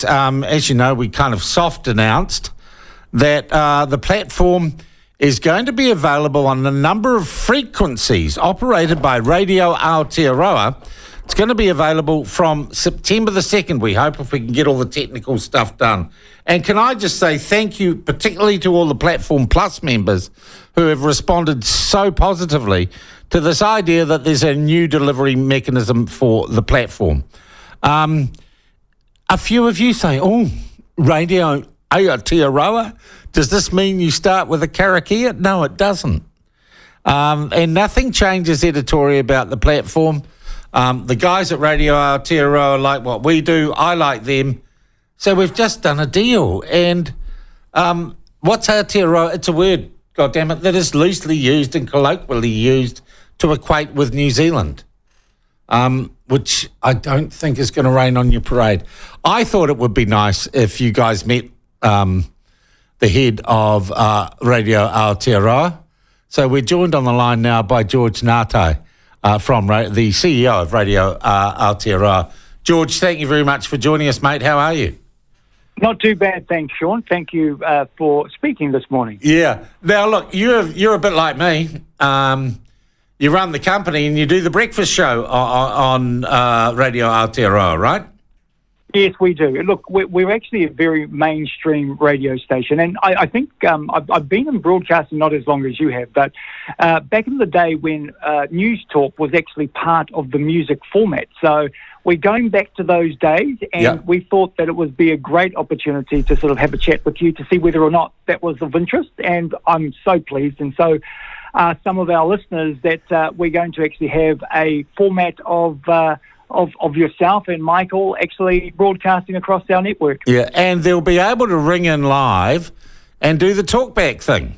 As you know, we kind of soft announced that the platform is going to be available on a number of frequencies operated by Radio Aotearoa. It's going to be available from September the 2nd, we hope, if we can get all the technical stuff done. And can I just say thank you, particularly to all the Platform Plus members who have responded so positively to this idea that there's a new delivery mechanism for the platform. A few of you say, oh, Radio Aotearoa, does this mean you start with a karakia? No, it doesn't. And nothing changes editorially about the platform. The guys at Radio Aotearoa like what we do. I like them. So we've just done a deal. And what's Aotearoa? It's a word, goddammit, that is loosely used and colloquially used to equate with New Zealand, which I don't think is going to rain on your parade. I thought it would be nice if you guys met the head of Radio Aotearoa. So we're joined on the line now by George Nati, from the CEO of Radio Aotearoa. George, thank you very much for joining us, mate. How are you? Not too bad, thanks, Sean. Thank you for speaking this morning. Yeah. Now, look, you're a bit like me. You run the company and you do the breakfast show on Radio Aotearoa, right? Yes, we do. Look, we're actually a very mainstream radio station, and I think I've been in broadcasting not as long as you have, but back in the day when News Talk was actually part of the music format. So we're going back to those days, and we thought that it would be a great opportunity to sort of have a chat with you to see whether or not that was of interest, and I'm so pleased. And so some of our listeners that we're going to actually have a format of yourself and Michael actually broadcasting across our network. Yeah, and they'll be able to ring in live and do the talkback thing.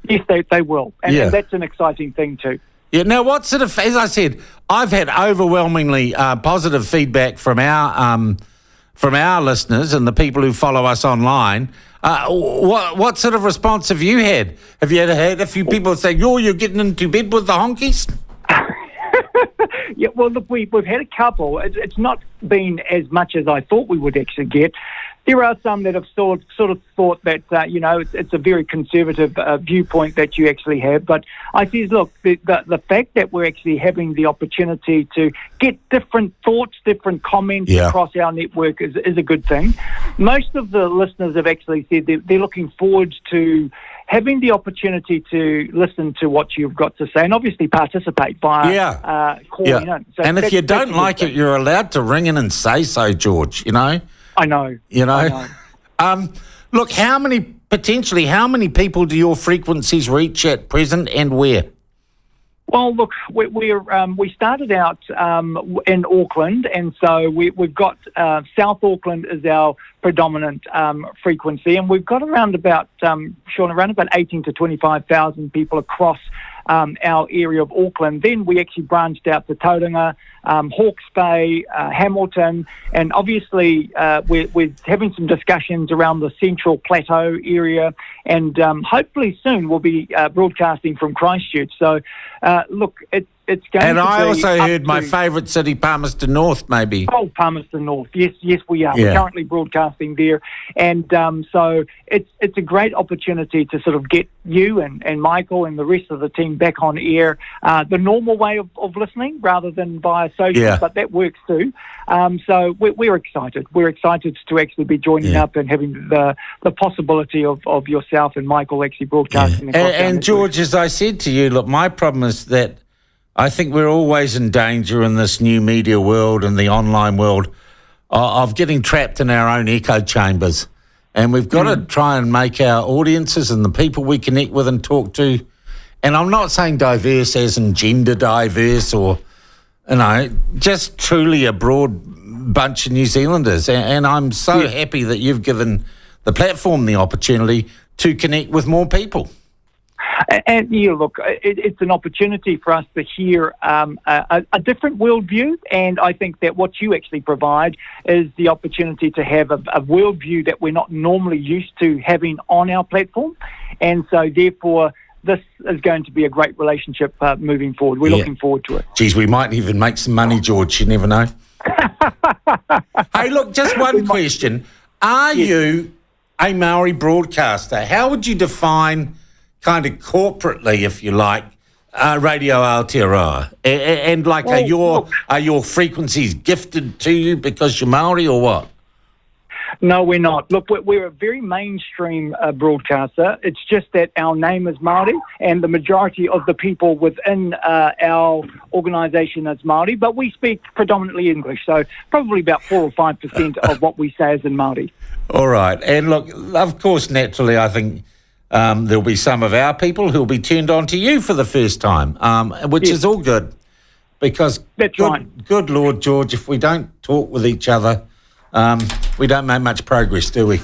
Yes, they will. And that's an exciting thing too. Yeah, now what sort of, as I said, I've had overwhelmingly positive feedback from our listeners and the people who follow us online. What sort of response have you had? Have you had a few people saying, oh, you're getting into bed with the honkies? Yeah, well, look, we've had a couple. It's not been as much as I thought we would actually get. There are some that have sort of thought that, it's a very conservative viewpoint that you actually have. But I says, look, the fact that we're actually having the opportunity to get different thoughts, different comments across our network is a good thing. Most of the listeners have actually said they're looking forward to having the opportunity to listen to what you've got to say and obviously participate via calling in. So and if you don't like it, you're allowed to ring in and say so, George, I know. Look, how many people do your frequencies reach at present and where? Well, look, we started out in Auckland, and so we've got South Auckland is our predominant frequency, and we've got around about 18 to 25,000 people across our area of Auckland. Then we actually branched out to Tauranga, Hawke's Bay, Hamilton, and obviously we're having some discussions around the Central Plateau area, and hopefully soon we'll be broadcasting from Christchurch. So, look, it's going and to be... And I also heard my favourite city, Palmerston North, maybe. Oh, Palmerston North. Yes, we are. Yeah. We're currently broadcasting there. And so it's a great opportunity to sort of get you and Michael and the rest of the team back on air, the normal way of listening rather than via social, but that works too. So we're excited. We're excited to actually be joining up and having the possibility of yourself and Michael actually broadcasting across our And George, as I said to you, look, my problem is that I think we're always in danger in this new media world and the online world of getting trapped in our own echo chambers. And we've got to try and make our audiences and the people we connect with and talk to, and I'm not saying diverse as in gender diverse or, just truly a broad bunch of New Zealanders. And I'm so happy that you've given the platform the opportunity to connect with more people. And look, it's an opportunity for us to hear a different worldview, and I think that what you actually provide is the opportunity to have a worldview that we're not normally used to having on our platform, and so therefore this is going to be a great relationship moving forward. We're looking forward to it. Geez, we might even make some money, George. You never know. Hey, look, just one question. Are you a Maori broadcaster? How would you define, kind of corporately, if you like, Radio Aotearoa? And like, are your frequencies gifted to you because you're Maori or what? No, we're not. Look, we're a very mainstream broadcaster. It's just that our name is Maori, and the majority of the people within our organisation is Maori, but we speak predominantly English, so probably about 4 or 5% of what we say is in Maori. All right. And look, of course, naturally, I think there'll be some of our people who'll be turned on to you for the first time, which is all good, because That's right. Good Lord, George, if we don't talk with each other, we don't make much progress, do we?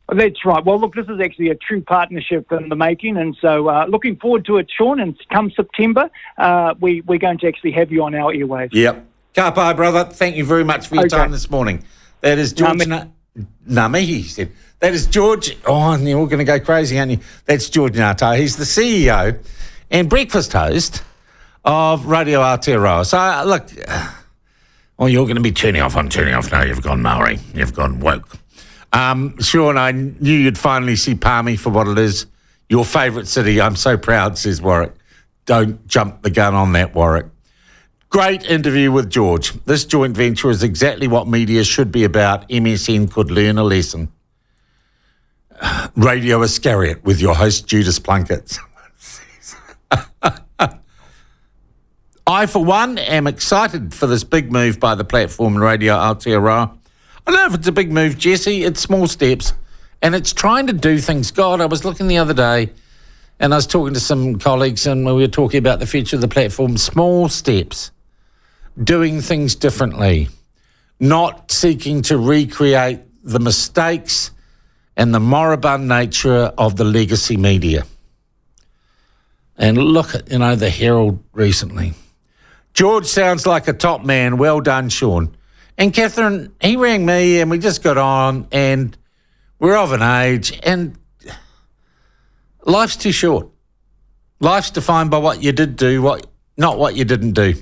That's right. Well, look, this is actually a true partnership in the making, and so looking forward to it, Sean, and come September, we're going to actually have you on our airwaves. Yep. Ka pai, brother. Thank you very much for your time this morning. That is George Nati, he said. That is George. Oh, and you're all going to go crazy, aren't you? That's George Nati. He's the CEO and breakfast host of Radio Aotearoa. So, look... you're going to be turning off. No, you've gone Maori. You've gone woke. Sean, I knew you'd finally see Palmy for what it is. Your favourite city. I'm so proud, says Warwick. Don't jump the gun on that, Warwick. Great interview with George. This joint venture is exactly what media should be about. MSN could learn a lesson. Radio Iscariot with your host, Judas Plunket. I, for one, am excited for this big move by the platform Radio Aotearoa. I don't know if it's a big move, Jesse. It's small steps, and it's trying to do things. God, I was looking the other day, and I was talking to some colleagues, and we were talking about the future of the platform. Small steps, doing things differently, not seeking to recreate the mistakes and the moribund nature of the legacy media. And look at, the Herald recently. George sounds like a top man. Well done, Sean. And Catherine, he rang me and we just got on, and we're of an age, and life's too short. Life's defined by what you did do, not what you didn't do.